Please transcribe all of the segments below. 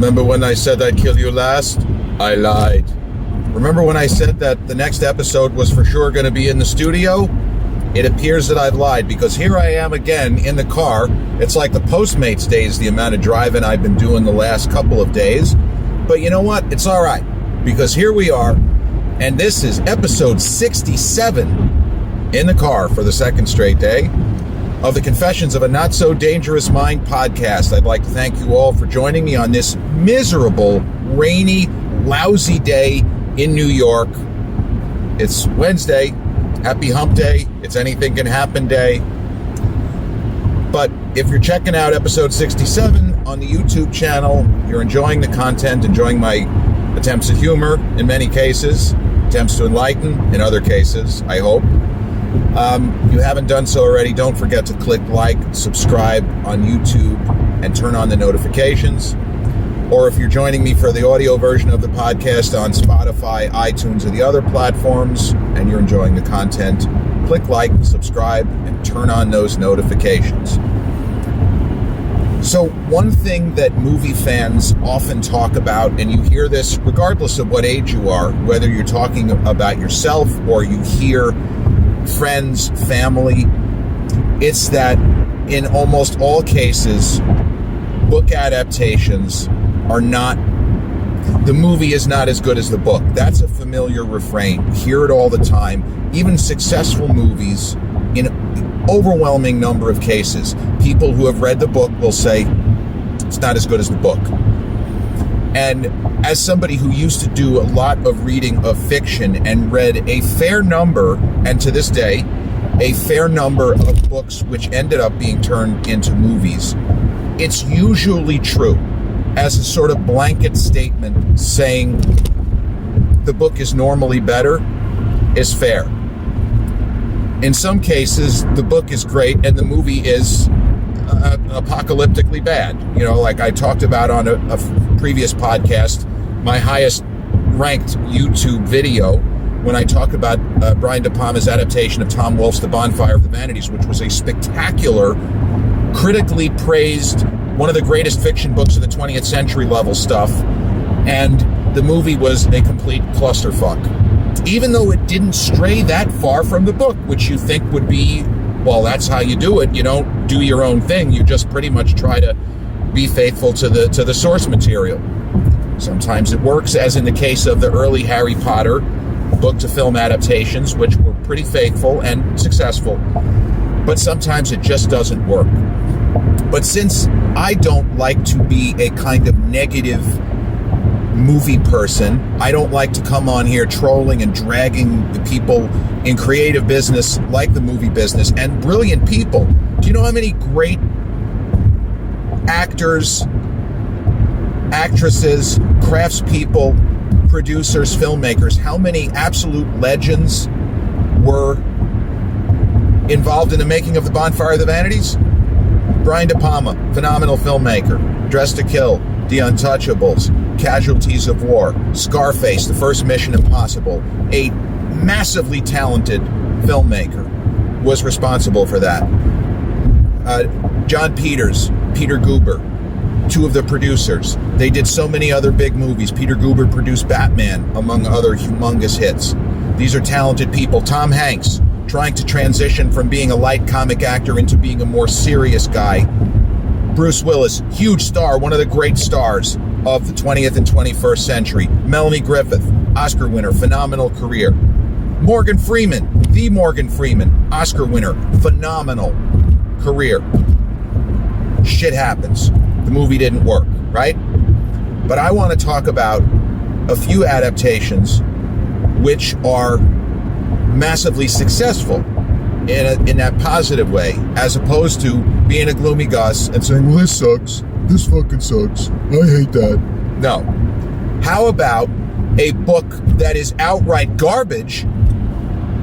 Remember when I said I'd kill you last? I lied. Remember when I said that the next episode was for sure going to be in the studio? It appears that I've lied, because here I am again in the car. It's like the Postmates days, the amount of driving I've been doing the last couple of days. But you know what? It's all right, because here we are, and this is episode 67 in the car for the second straight day of the Confessions of a Not So Dangerous Mind podcast. I'd like to thank you all for joining me on this miserable, rainy, lousy day in New York. It's Wednesday. Happy hump day. It's anything can happen day. But if you're checking out episode 67 on the YouTube channel, you're enjoying the content, enjoying my attempts at humor in many cases, attempts to enlighten in other cases, I hope. You haven't done so already, don't forget to click like, subscribe on YouTube, and turn on the notifications. Or if you're joining me for the audio version of the podcast on Spotify, iTunes, or the other platforms, and you're enjoying the content, click like, subscribe, and turn on those notifications. So one thing that movie fans often talk about, and you hear this regardless of what age you are, whether you're talking about yourself or you hear friends, family, it's that in almost all cases, book adaptations are not, the movie is not as good as the book. That's a familiar refrain. Hear it all the time. Even successful movies, in an overwhelming number of cases, people who have read the book will say it's not as good as the book. And as somebody who used to do a lot of reading of fiction and read a fair number, and to this day, a fair number of books which ended up being turned into movies, it's usually true as a sort of blanket statement saying the book is normally better is fair. In some cases, the book is great and the movie is apocalyptically bad. You know, like I talked about on a previous podcast, my highest ranked YouTube video, when I talked about Brian De Palma's adaptation of Tom Wolfe's The Bonfire of the Vanities, which was a spectacular, critically praised, one of the greatest fiction books of the 20th century level stuff, and the movie was a complete clusterfuck. Even though it didn't stray that far from the book, which you think would be, well, that's how you do it. You don't do your own thing. You just pretty much try to be faithful to the source material. Sometimes it works, as in the case of the early Harry Potter book-to-film adaptations, which were pretty faithful and successful. But sometimes it just doesn't work. But since I don't like to be a kind of negative movie person, I don't like to come on here trolling and dragging the people in creative business like the movie business, and brilliant people. Do you know how many great actors, actresses, craftspeople, producers, filmmakers, how many absolute legends were involved in the making of The Bonfire of the Vanities? Brian De Palma, phenomenal filmmaker. Dress to Kill, The Untouchables, Casualties of War, Scarface, The First Mission Impossible. A massively talented filmmaker was responsible for that. John Peters, Peter Guber, two of the producers. They did so many other big movies. Peter Guber produced Batman, among other humongous hits. These are talented people. Tom Hanks, trying to transition from being a light comic actor into being a more serious guy. Bruce Willis, huge star, one of the great stars of the 20th and 21st century. Melanie Griffith, Oscar winner, phenomenal career. Morgan Freeman, the Morgan Freeman, Oscar winner, phenomenal career. Shit happens. The movie didn't work, right? But I want to talk about a few adaptations which are massively successful in that positive way, as opposed to being a gloomy Gus and saying, well, this sucks, this fucking sucks, I hate that. No. How about a book that is outright garbage,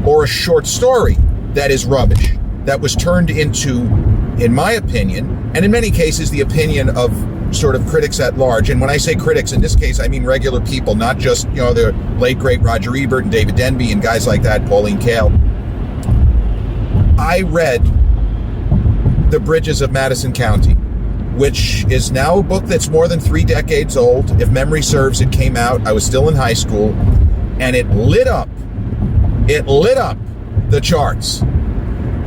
or a short story that is rubbish, that was turned into, in my opinion, and in many cases the opinion of sort of critics at large, and when I say critics, in this case, I mean regular people, not just, you know, the late, great Roger Ebert and David Denby and guys like that, Pauline Kael. I read The Bridges of Madison County which is now a book that's more than 3 decades old. If memory serves, it came out, I was still in high school, and it lit up the charts.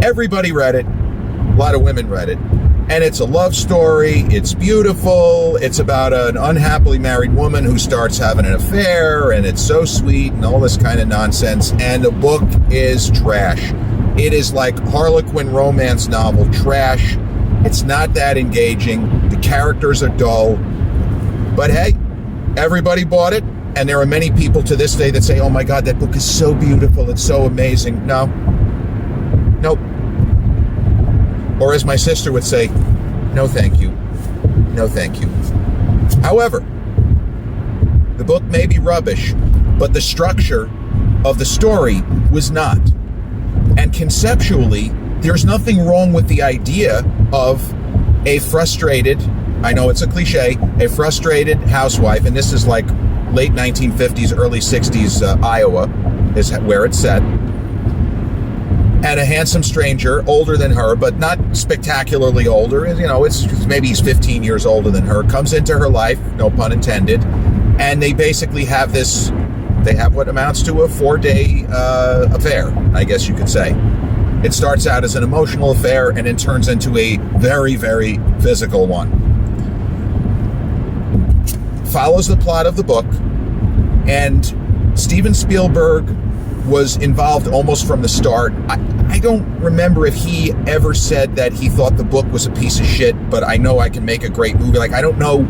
Everybody read it. A lot of women read it. And it's a love story. It's beautiful. It's about an unhappily married woman who starts having an affair, and it's so sweet and all this kind of nonsense. And the book is trash. It is like Harlequin romance novel trash. It's not that engaging. The characters are dull. But hey, everybody bought it. And there are many people to this day that say, oh my God, that book is so beautiful. It's so amazing. No. Nope. Or as my sister would say, no thank you. No thank you. However, the book may be rubbish, but the structure of the story was not. And conceptually, there's nothing wrong with the idea of a frustrated, I know it's a cliche, a frustrated housewife, and this is like late 1950s, early 60s Iowa is where it's set. And a handsome stranger, older than her, but not spectacularly older. You know, it's maybe he's 15 years older than her, comes into her life, no pun intended. And they basically have they have what amounts to a 4-day affair, I guess you could say. It starts out as an emotional affair and it turns into a very, very physical one. Follows the plot of the book, and Steven Spielberg was involved almost from the start. I don't remember if he ever said that he thought the book was a piece of shit, but I know I can make a great movie. Like, I don't know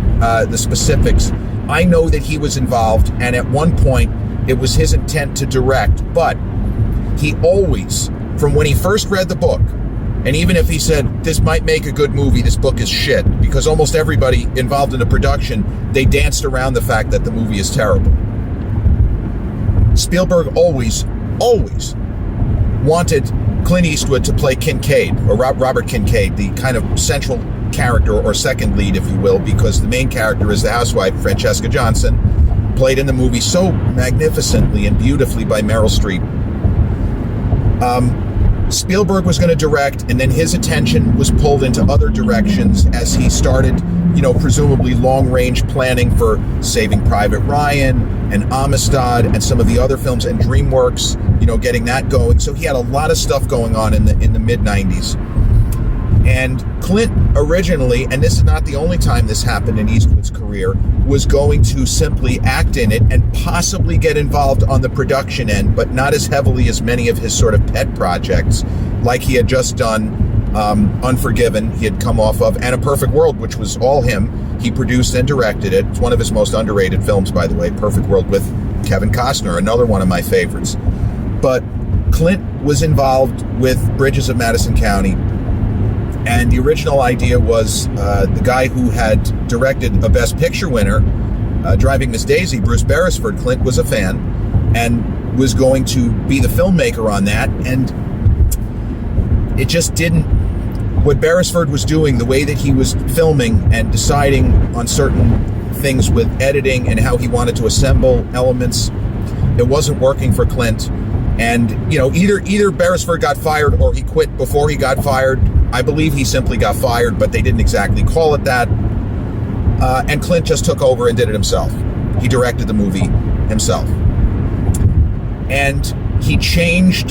the specifics. I know that he was involved, and at one point, it was his intent to direct, but he always, from when he first read the book, and even if he said, this might make a good movie, this book is shit, because almost everybody involved in the production, they danced around the fact that the movie is terrible. Spielberg always wanted Clint Eastwood to play Kincaid, or Robert Kincaid, the kind of central character or second lead, if you will, because the main character is the housewife, Francesca Johnson, played in the movie so magnificently and beautifully by Meryl Streep. Spielberg was going to direct, and then his attention was pulled into other directions as he started, presumably long-range planning for Saving Private Ryan and Amistad and some of the other films, and DreamWorks, getting that going. So he had a lot of stuff going on in the mid-90s. And Clint originally, and this is not the only time this happened in Eastwood's career, was going to simply act in it and possibly get involved on the production end, but not as heavily as many of his sort of pet projects, like he had just done Unforgiven, he had come off of, and A Perfect World, which was all him. He produced and directed it. It's one of his most underrated films, by the way, Perfect World with Kevin Costner, another one of my favorites. But Clint was involved with Bridges of Madison County. And the original idea was the guy who had directed a Best Picture winner, Driving Miss Daisy, Bruce Beresford. Clint was a fan and was going to be the filmmaker on that. And it just didn't, what Beresford was doing, the way that he was filming and deciding on certain things with editing and how he wanted to assemble elements, it wasn't working for Clint. And, either Beresford got fired or he quit before he got fired. I believe he simply got fired, but they didn't exactly call it that. And Clint just took over and did it himself. He directed the movie himself. And he changed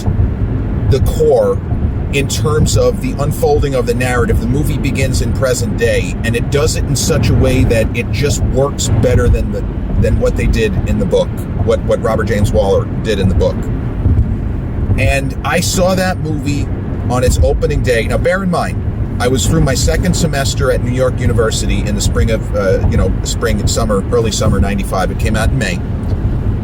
the core in terms of the unfolding of the narrative. The movie begins in present day, and it does it in such a way that it just works better than what they did in the book, what Robert James Waller did in the book. And I saw that movie on its opening day. Now, bear in mind, I was through my second semester at New York University in the spring of, early summer 95. It came out in May.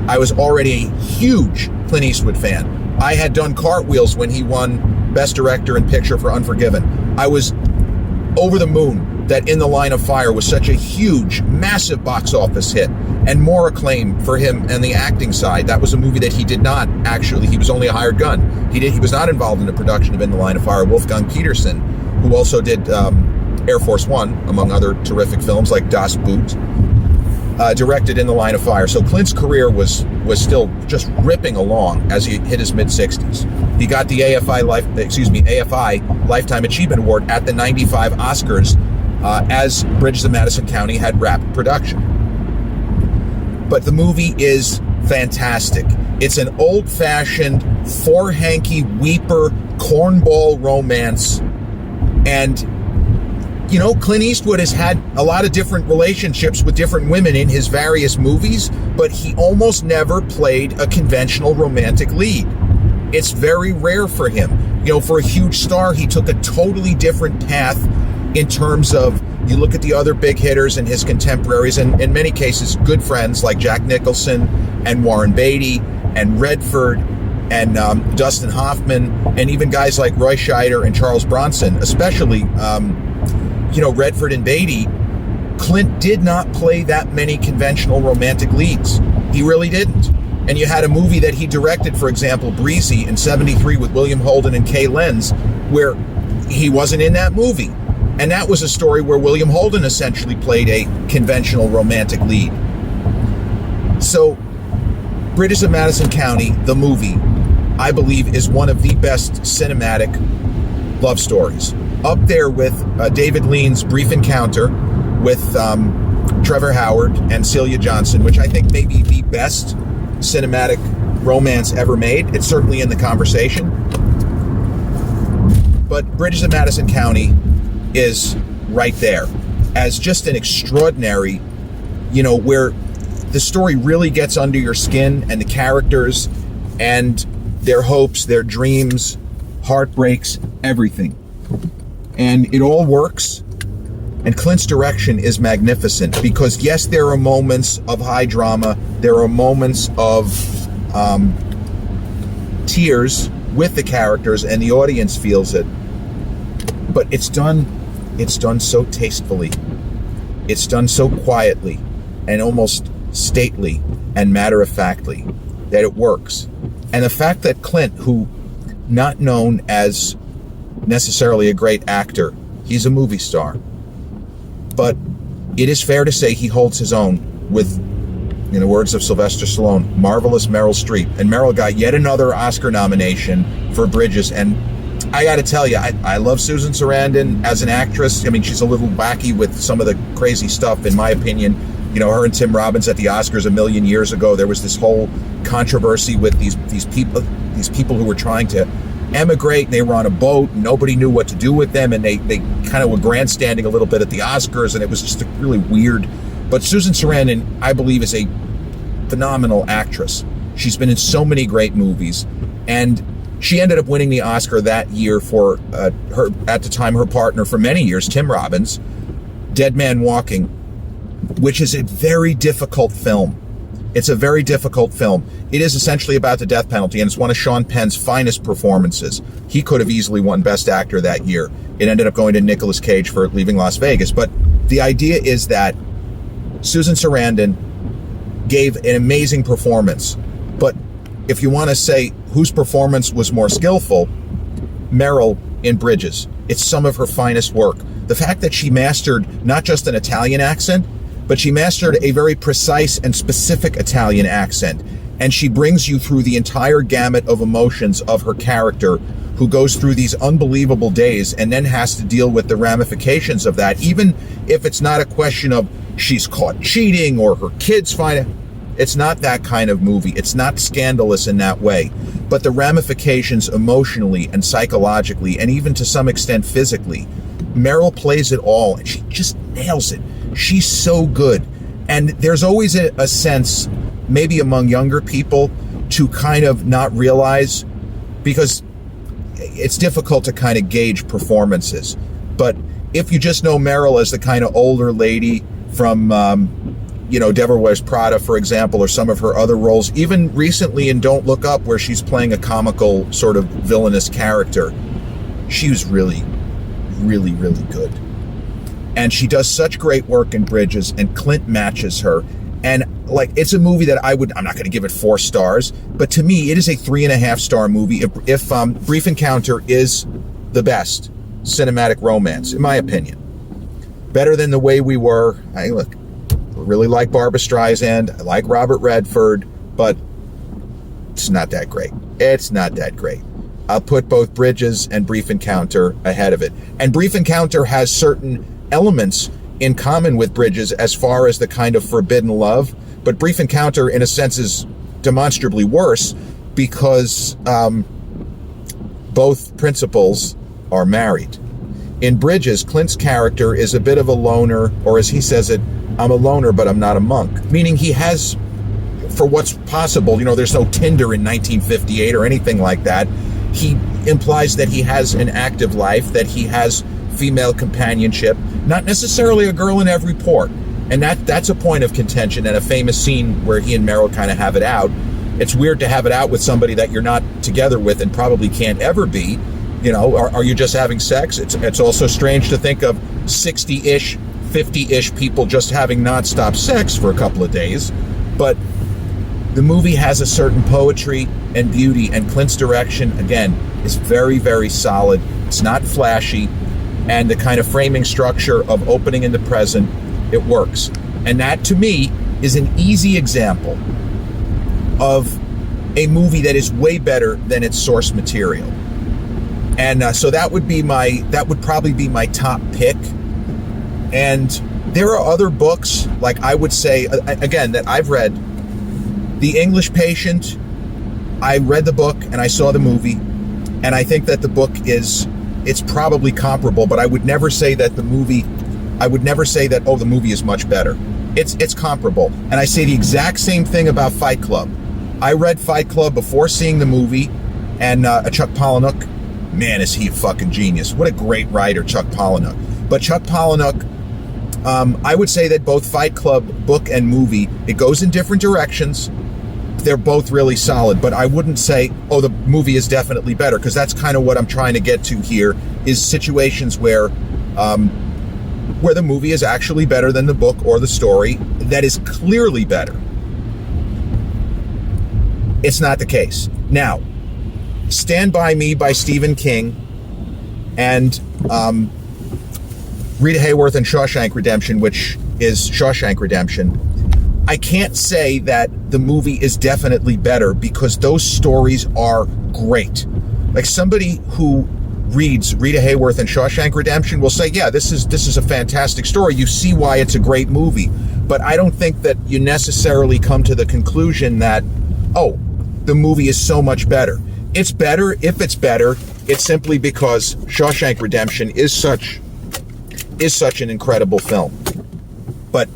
I was already a huge Clint Eastwood fan. I had done cartwheels when he won Best Director in Picture for Unforgiven. I was over the moon that In the Line of Fire was such a huge, massive box office hit, and more acclaim for him and the acting side. That was a movie that he did not actually, he was only a hired gun. He was not involved in the production of In the Line of Fire. Wolfgang Petersen, who also did Air Force One, among other terrific films like Das Boot, directed In the Line of Fire. So Clint's career was still just ripping along as he hit his mid-60s. He got the AFI Lifetime Achievement Award at the 95 Oscars as Bridges of Madison County had rapid production. But the movie is fantastic. It's an old-fashioned, four-hanky, weeper, cornball romance. And, you know, Clint Eastwood has had a lot of different relationships with different women in his various movies, but he almost never played a conventional romantic lead. It's very rare for him. You know, for a huge star, he took a totally different path in terms of, you look at the other big hitters and his contemporaries, and in many cases, good friends like Jack Nicholson and Warren Beatty and Redford and Dustin Hoffman, and even guys like Roy Scheider and Charles Bronson, especially, you know, Redford and Beatty. Clint did not play that many conventional romantic leads. He really didn't. And you had a movie that he directed, for example, Breezy in '73 with William Holden and Kay Lenz, where he wasn't in that movie. And that was a story where William Holden essentially played a conventional romantic lead. So, Bridges of Madison County, the movie, I believe is one of the best cinematic love stories. Up there with David Lean's Brief Encounter with Trevor Howard and Celia Johnson, which I think may be the best cinematic romance ever made. It's certainly in the conversation. But Bridges of Madison County is right there as just an extraordinary, you know, where the story really gets under your skin, and the characters and their hopes, their dreams, heartbreaks, everything. And it all works. And Clint's direction is magnificent because, yes, there are moments of high drama. There are moments of tears with the characters, and the audience feels it. But it's done so tastefully. It's done so quietly and almost stately and matter-of-factly that it works. And the fact that Clint, who not known as necessarily a great actor, he's a movie star, but it is fair to say he holds his own with, in the words of Sylvester Stallone, marvelous Meryl Streep. And Meryl got yet another Oscar nomination for Bridges. And I got to tell you, I love Susan Sarandon as an actress. I mean, she's a little wacky with some of the crazy stuff, in my opinion. You know, her and Tim Robbins at the Oscars a million years ago, there was this whole controversy with these people who were trying to emigrate, and they were on a boat, and nobody knew what to do with them, and they kind of were grandstanding a little bit at the Oscars, and it was just really weird. But Susan Sarandon, I believe, is a phenomenal actress. She's been in so many great movies, and she ended up winning the Oscar that year for her, at the time, her partner for many years, Tim Robbins, Dead Man Walking, which is a very difficult film. It's a very difficult film. It is essentially about the death penalty, and it's one of Sean Penn's finest performances. He could have easily won Best Actor that year. It ended up going to Nicolas Cage for Leaving Las Vegas. But the idea is that Susan Sarandon gave an amazing performance. But if you want to say whose performance was more skillful, Meryl in Bridges. It's some of her finest work. The fact that she mastered not just an Italian accent, but she mastered a very precise and specific Italian accent. And she brings you through the entire gamut of emotions of her character, who goes through these unbelievable days and then has to deal with the ramifications of that, even if it's not a question of she's caught cheating or her kids find it. It's not that kind of movie. It's not scandalous in that way. But the ramifications emotionally and psychologically, and even to some extent physically, Meryl plays it all, and she just nails it. She's so good. And there's always a sense, maybe among younger people, to kind of not realize, because it's difficult to kind of gauge performances. But if you just know Meryl as the kind of older lady from, Devil Wears Prada, for example, or some of her other roles, even recently in Don't Look Up, where she's playing a comical sort of villainous character, she was really, really, really good. And she does such great work in Bridges, and Clint matches her. And it's a movie that I'm not going to give it 4 stars, but to me, it is a 3.5-star movie. If Brief Encounter is the best cinematic romance, in my opinion, better than The Way We Were. I really like Barbra Streisand. I like Robert Redford, but it's not that great. It's not that great. I'll put both Bridges and Brief Encounter ahead of it. And Brief Encounter has certain elements in common with Bridges as far as the kind of forbidden love, but Brief Encounter in a sense is demonstrably worse because both principals are married. In Bridges, Clint's character is a bit of a loner, or as he says it, I'm a loner, but I'm not a monk. Meaning he has, for what's possible, there's no Tinder in 1958 or anything like that. He implies that he has an active life, that he has female companionship, not necessarily a girl in every port. And that's a point of contention and a famous scene where he and Meryl kind of have it out. It's weird to have it out with somebody that you're not together with and probably can't ever be. Are you just having sex? It's also strange to think of 60-ish, 50-ish people just having nonstop sex for a couple of days. But the movie has a certain poetry and beauty, and Clint's direction, again, is very, very solid. It's not flashy, and the kind of framing structure of opening in the present, it works. And that, to me, is an easy example of a movie that is way better than its source material. And so that would probably be my top pick. And there are other books, like I would say, again, that I've read. The English Patient, I read the book and I saw the movie, and I think that the book it's probably comparable, but I would never say that the movie is much better. It's comparable. And I say the exact same thing about Fight Club. I read Fight Club before seeing the movie, and Chuck Palahniuk, man, is he a fucking genius. What a great writer, Chuck Palahniuk. But Chuck Palahniuk, I would say that both Fight Club, book and movie, it goes in different directions. They're both really solid, but I wouldn't say, oh, the movie is definitely better, because that's kind of what I'm trying to get to here, is situations where the movie is actually better than the book or the story that is clearly better. It's not the case. Now, Stand By Me by Stephen King and Rita Hayworth and Shawshank Redemption, which is Shawshank Redemption, I can't say that the movie is definitely better because those stories are great. Like, somebody who reads Rita Hayworth and Shawshank Redemption will say, yeah, this is a fantastic story. You see why it's a great movie. But I don't think that you necessarily come to the conclusion that, oh, the movie is so much better. It's better if it's better. It's simply because Shawshank Redemption is such an incredible film. But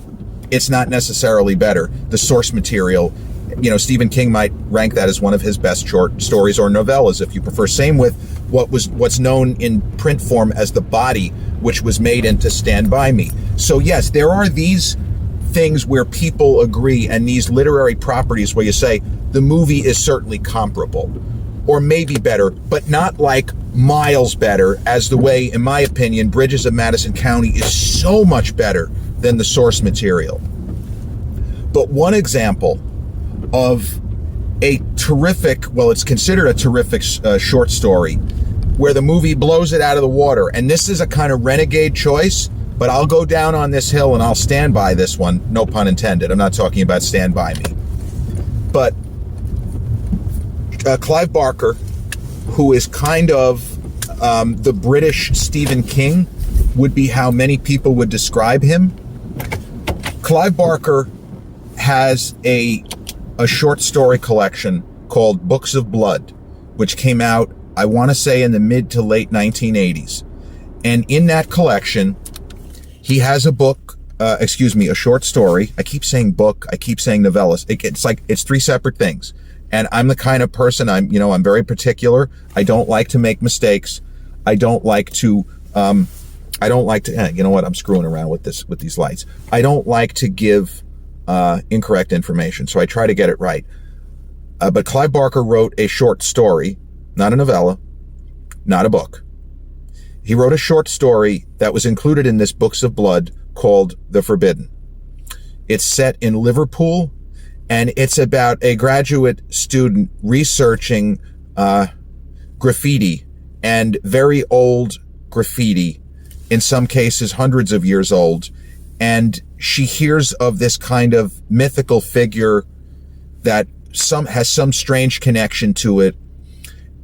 it's not necessarily better. The source material, Stephen King might rank that as one of his best short stories or novellas, if you prefer. Same with what's known in print form as The Body, which was made into Stand By Me. So yes, there are these things where people agree, and these literary properties where you say the movie is certainly comparable or maybe better, but not like miles better, as the way, in my opinion, Bridges of Madison County is so much better than the source material. But one example of a terrific, well, it's considered a terrific short story, where the movie blows it out of the water, and this is a kind of renegade choice, but I'll go down on this hill and I'll stand by this one, no pun intended. I'm not talking about Stand By Me. But Clive Barker, who is kind of the British Stephen King, would be how many people would describe him. Clive Barker has a short story collection called Books of Blood, which came out, I want to say, in the mid to late 1980s. And in that collection, he has a short story. I keep saying book, I keep saying novellas. It's three separate things. And I'm the kind of person, I'm very particular. I don't like to make mistakes. I don't like to, you know what? I'm screwing around with these lights. I don't like to give incorrect information, so I try to get it right. But Clive Barker wrote a short story, not a novella, not a book. He wrote a short story that was included in this Books of Blood called The Forbidden. It's set in Liverpool, and it's about a graduate student researching graffiti, and very old graffiti, in some cases hundreds of years old. And she hears of this kind of mythical figure that has some strange connection to it.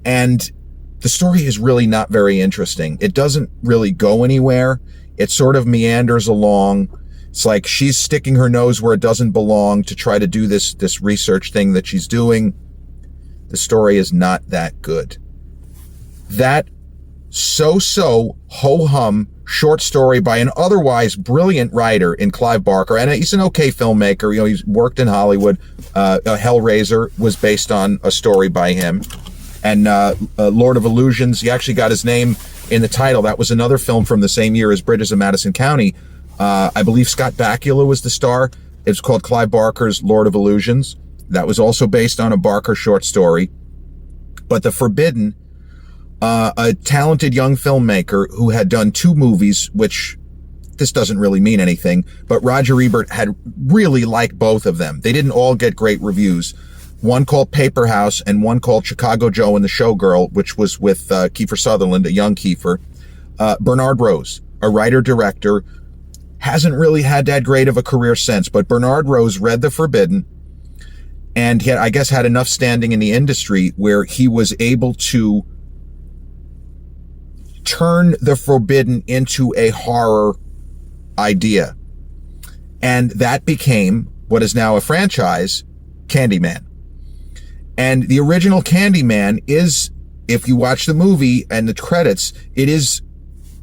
And the story is really not very interesting. It doesn't really go anywhere. It sort of meanders along. It's like she's sticking her nose where it doesn't belong to try to do this research thing that she's doing. The story is not that good. That so-so, ho-hum short story by an otherwise brilliant writer in Clive Barker, and he's an okay filmmaker. You know, he's worked in Hollywood. Hellraiser was based on a story by him. And Lord of Illusions, he actually got his name in the title. That was another film from the same year as Bridges of Madison County. I believe Scott Bakula was the star. It's called Clive Barker's Lord of Illusions. That was also based on a Barker short story. But The Forbidden, a talented young filmmaker who had done 2 movies, which this doesn't really mean anything, but Roger Ebert had really liked both of them. They didn't all get great reviews. One called Paper House and one called Chicago Joe and the Showgirl, which was with Kiefer Sutherland, a young Kiefer. Bernard Rose, a writer-director, hasn't really had that great of a career since, but Bernard Rose read The Forbidden, and he had, I guess, had enough standing in the industry where he was able to turn The Forbidden into a horror idea. And that became what is now a franchise, Candyman. And the original Candyman is, if you watch the movie and the credits, it is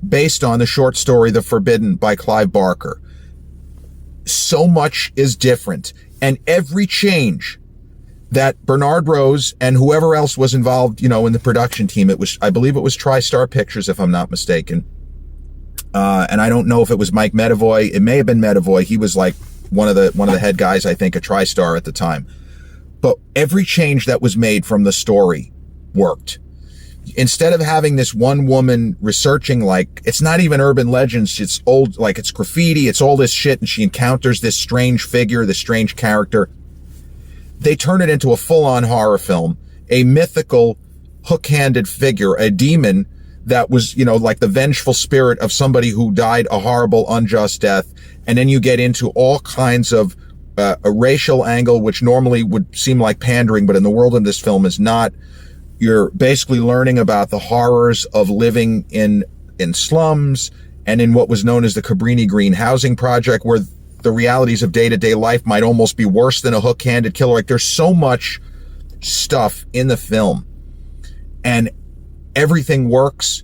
based on the short story The Forbidden by Clive Barker. So much is different. And every change that Bernard Rose and whoever else was involved, you know, in the production team, it was, I believe it was TriStar Pictures, if I'm not mistaken. And I don't know if it was Mike Medavoy. It may have been Medavoy. He was like one of the head guys, I think, at TriStar at the time. But every change that was made from the story worked. Instead of having this one woman researching, like, it's not even urban legends, it's old, like it's graffiti, it's all this shit, and she encounters this strange figure, this strange character. They turn it into a full-on horror film, a mythical, hook-handed figure, a demon that was, you know, like the vengeful spirit of somebody who died a horrible, unjust death. And then you get into all kinds of a racial angle, which normally would seem like pandering, but in the world of this film is not. You're basically learning about the horrors of living in slums and in what was known as the Cabrini Green housing project, where the realities of day-to-day life might almost be worse than a hook-handed killer. Like, there's so much stuff in the film, and everything works,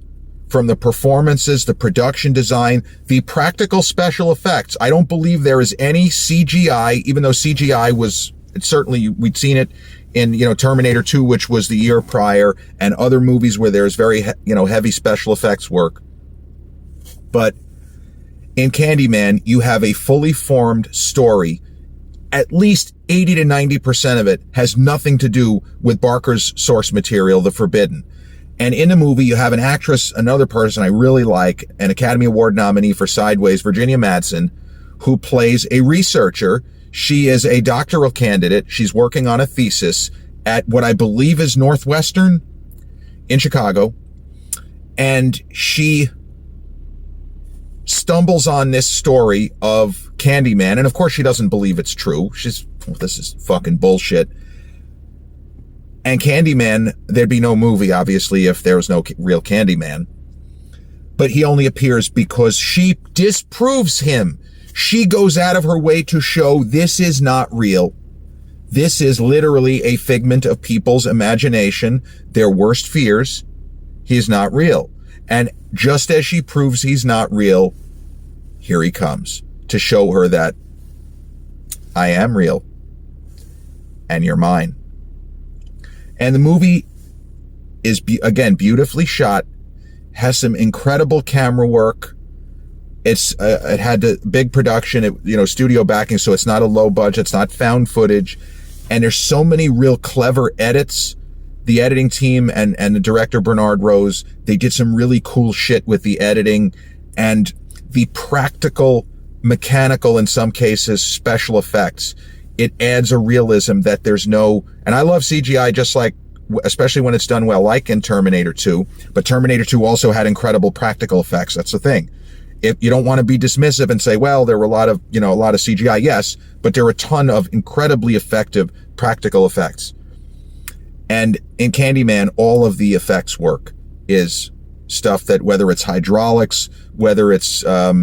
from the performances, the production design, the practical special effects. I don't believe there is any CGI, even though CGI was, certainly we'd seen it in, you know, Terminator 2, which was the year prior, and other movies where there's very, you know, heavy special effects work. But in Candyman, you have a fully formed story. At least 80 to 90% of it has nothing to do with Barker's source material, The Forbidden. And in the movie, you have an actress, another person I really like, an Academy Award nominee for Sideways, Virginia Madsen, who plays a researcher. She is a doctoral candidate. She's working on a thesis at what I believe is Northwestern in Chicago. And she stumbles on this story of Candyman. And of course, she doesn't believe it's true. She's, well, this is fucking bullshit. And Candyman, there'd be no movie, obviously, if there was no real Candyman. But he only appears because she disproves him. She goes out of her way to show this is not real. This is literally a figment of people's imagination, their worst fears. He's not real. And just as she proves he's not real, here he comes to show her that I am real and you're mine. And the movie is, again, beautifully shot, has some incredible camera work. It had a big production, studio backing, so it's not a low budget, it's not found footage. And there's so many real clever edits. The editing team and the director, Bernard Rose, they did some really cool shit with the editing and the practical, mechanical, in some cases, special effects. It adds a realism that there's no, and I love CGI just like, especially when it's done well, like in Terminator 2, but Terminator 2 also had incredible practical effects. That's the thing. If you don't want to be dismissive and say, well, there were a lot of CGI, yes, but there were a ton of incredibly effective practical effects. And in Candyman, all of the effects work is stuff that, whether it's hydraulics, whether it's a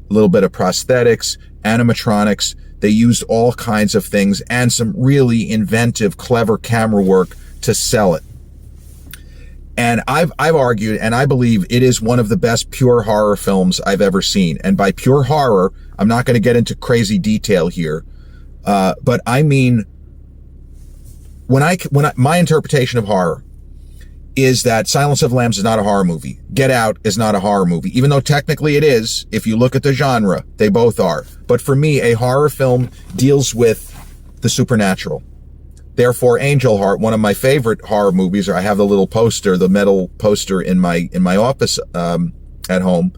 little bit of prosthetics, animatronics, they used all kinds of things and some really inventive, clever camera work to sell it. And I've argued, and I believe it is one of the best pure horror films I've ever seen. And by pure horror, I'm not going to get into crazy detail here, but I mean, my interpretation of horror is that Silence of the Lambs is not a horror movie. Get Out is not a horror movie, even though technically it is. If you look at the genre, they both are. But for me, a horror film deals with the supernatural. Therefore, Angel Heart, one of my favorite horror movies, or I have the little poster, the metal poster in my office at home,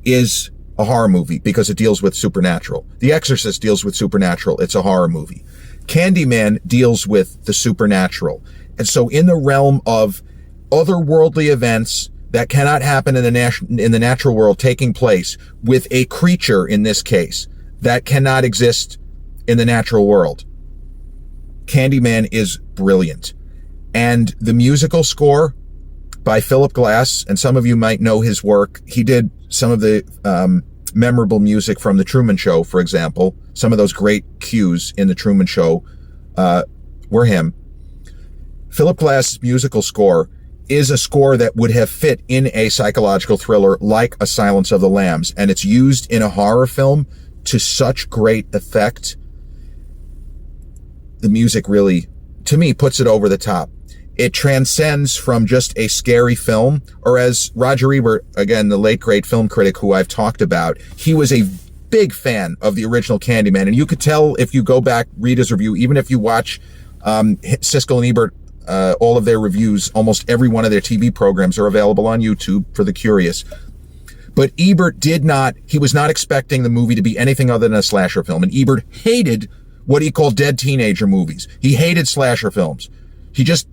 is a horror movie because it deals with supernatural. The Exorcist deals with supernatural. It's a horror movie. Candyman deals with the supernatural. And so in the realm of otherworldly events that cannot happen in the natural world taking place with a creature, in this case, that cannot exist in the natural world, Candyman is brilliant. And the musical score by Philip Glass, and some of you might know his work. He did some of the memorable music from The Truman Show, for example. Some of those great cues in The Truman Show were him. Philip Glass' musical score is a score that would have fit in a psychological thriller like A Silence of the Lambs, and it's used in a horror film to such great effect. The music really, to me, puts it over the top. It transcends from just a scary film, or as Roger Ebert, again, the late great film critic who I've talked about, he was a big fan of the original Candyman, and you could tell if you go back, read his review, even if you watch Siskel and Ebert, all of their reviews, almost every one of their TV programs are available on YouTube for the curious. But Ebert he was not expecting the movie to be anything other than a slasher film, and Ebert hated what he called dead teenager movies. He hated slasher films. He just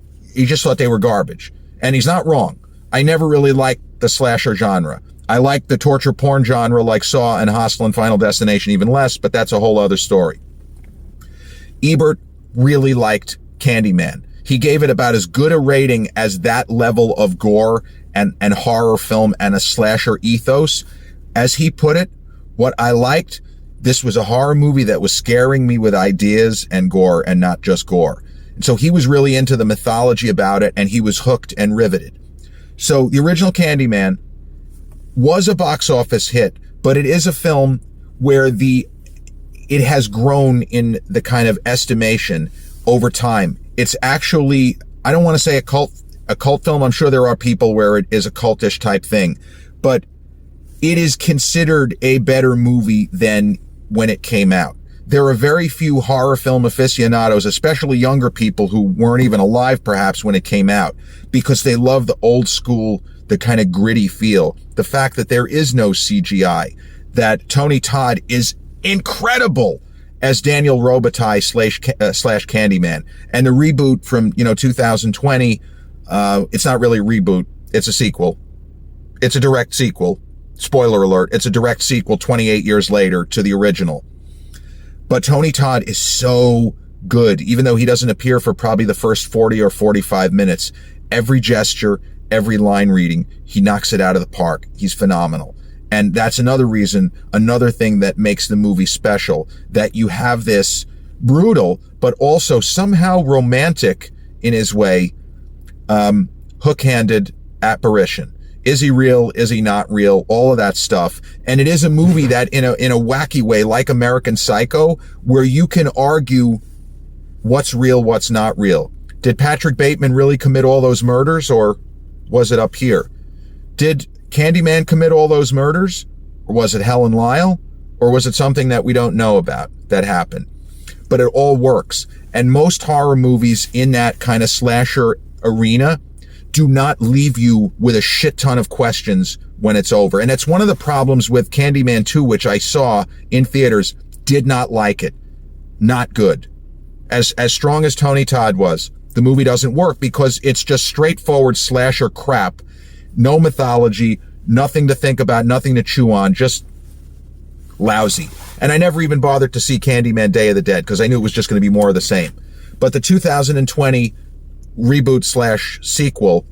thought they were garbage. And he's not wrong. I never really liked the slasher genre. I liked the torture porn genre like Saw and Hostel and Final Destination even less, but that's a whole other story. Ebert really liked Candyman. He gave it about as good a rating as that level of gore and horror film and a slasher ethos. As he put it, what I liked, this was a horror movie that was scaring me with ideas and gore and not just gore. And so he was really into the mythology about it, and he was hooked and riveted. So the original Candyman was a box office hit, but it is a film where it has grown in the kind of estimation over time. It's actually, I don't want to say a cult film. I'm sure there are people where it is a cultish type thing, but it is considered a better movie than when it came out. There are very few horror film aficionados, especially younger people who weren't even alive perhaps when it came out, because they love the old school, the kind of gritty feel. The fact that there is no CGI, that Tony Todd is incredible as Daniel Robitaille slash Candyman. And the reboot from, 2020, it's not really a reboot. It's a sequel. It's a direct sequel. Spoiler alert. It's a direct sequel 28 years later to the original. But Tony Todd is so good, even though he doesn't appear for probably the first 40 or 45 minutes. Every gesture, every line reading, he knocks it out of the park. He's phenomenal. And that's another reason, another thing that makes the movie special, that you have this brutal, but also somehow romantic in his way, hook-handed apparition. Is he real? Is he not real? All of that stuff. And it is a movie that in a wacky way, like American Psycho, where you can argue what's real, what's not real. Did Patrick Bateman really commit all those murders, or was it up here? Did Candyman commit all those murders? Or was it Helen Lyle? Or was it something that we don't know about that happened? But it all works. And most horror movies in that kind of slasher arena do not leave you with a shit ton of questions when it's over. And it's one of the problems with Candyman 2, which I saw in theaters. Did not like it. Not good. As strong as Tony Todd was, the movie doesn't work because it's just straightforward slasher crap. No mythology, nothing to think about, nothing to chew on, just lousy. And I never even bothered to see Candyman Day of the Dead because I knew it was just going to be more of the same. But the 2020 reboot slash sequel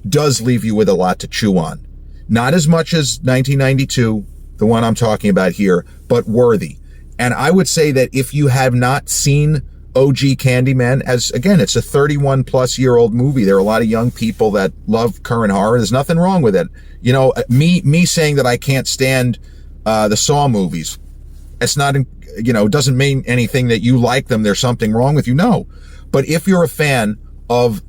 does leave you with a lot to chew on. Not as much as 1992, the one I'm talking about here, but worthy. And I would say that if you have not seen OG Candyman, as again, it's a 31 plus year old movie. There are a lot of young people that love current horror. There's nothing wrong with it. You know, me saying that I can't stand the Saw movies, it's not, you know, doesn't mean anything that you like them. There's something wrong with you. No. But if you're a fan of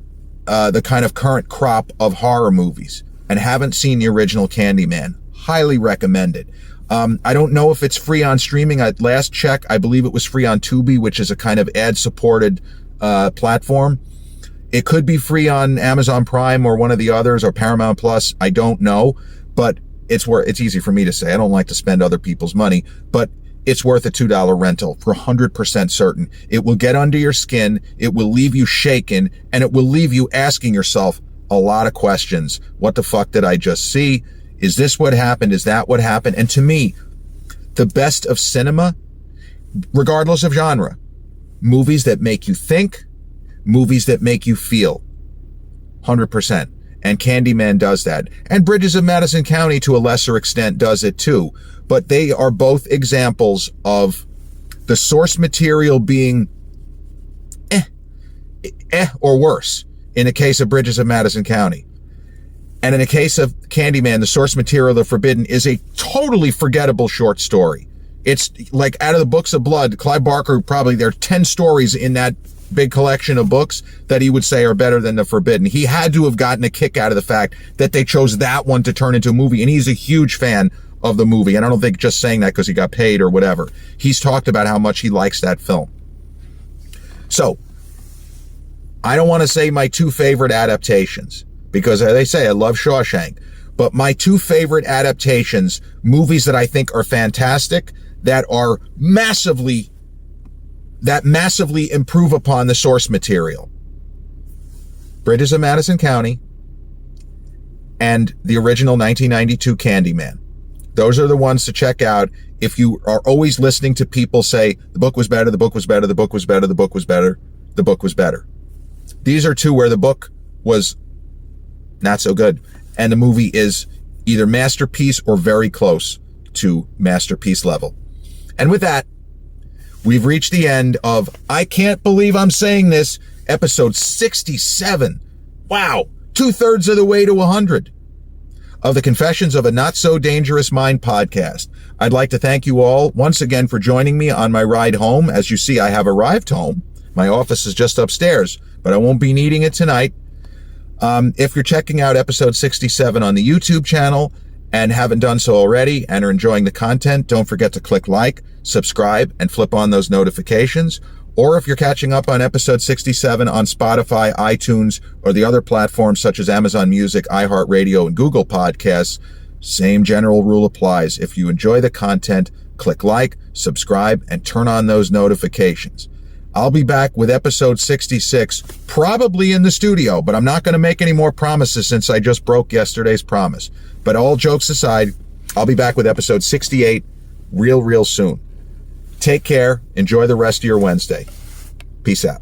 the kind of current crop of horror movies and haven't seen the original Candyman, highly recommend it. I don't know if it's free on streaming. At last check, I believe it was free on Tubi, which is a kind of ad-supported platform. It could be free on Amazon Prime or one of the others, or Paramount Plus. I don't know, but it's easy for me to say. I don't like to spend other people's money, but it's worth a $2 rental for 100% certain. It will get under your skin. It will leave you shaken, and it will leave you asking yourself a lot of questions. What the fuck did I just see? Is this what happened? Is that what happened? And to me, the best of cinema, regardless of genre, movies that make you think, movies that make you feel, 100%. And Candyman does that. And Bridges of Madison County, to a lesser extent, does it too. But they are both examples of the source material being or worse in the case of Bridges of Madison County. And in the case of Candyman, the source material, The Forbidden, is a totally forgettable short story. It's like out of the books of blood. Clive Barker, probably there are 10 stories in that big collection of books that he would say are better than The Forbidden. He had to have gotten a kick out of the fact that they chose that one to turn into a movie. And he's a huge fan of the movie. And I don't think just saying that because he got paid or whatever. He's talked about how much he likes that film. So I don't want to say my two favorite adaptations, because as I say, I love Shawshank, but my two favorite adaptations, movies that I think are fantastic, that massively improve upon the source material: Bridges of Madison County and the original 1992 Candyman. Those are the ones to check out if you are always listening to people say, the book was better, the book was better, the book was better, the book was better, the book was better. These are two where the book was not so good, and the movie is either masterpiece or very close to masterpiece level. And with that, we've reached the end of, I can't believe I'm saying this, episode 67. Wow, 2/3 of the way to 100 of the Confessions of a Not So Dangerous Mind podcast. I'd like to thank you all once again for joining me on my ride home. As you see, I have arrived home. My office is just upstairs, but I won't be needing it tonight. If you're checking out episode 67 on the YouTube channel and haven't done so already and are enjoying the content, don't forget to click like, subscribe, and flip on those notifications. Or if you're catching up on episode 67 on Spotify, iTunes, or the other platforms such as Amazon Music, iHeartRadio, and Google Podcasts, same general rule applies. If you enjoy the content, click like, subscribe, and turn on those notifications. I'll be back with episode 66, probably in the studio, but I'm not going to make any more promises since I just broke yesterday's promise. But all jokes aside, I'll be back with episode 68 real soon. Take care. Enjoy the rest of your Wednesday. Peace out.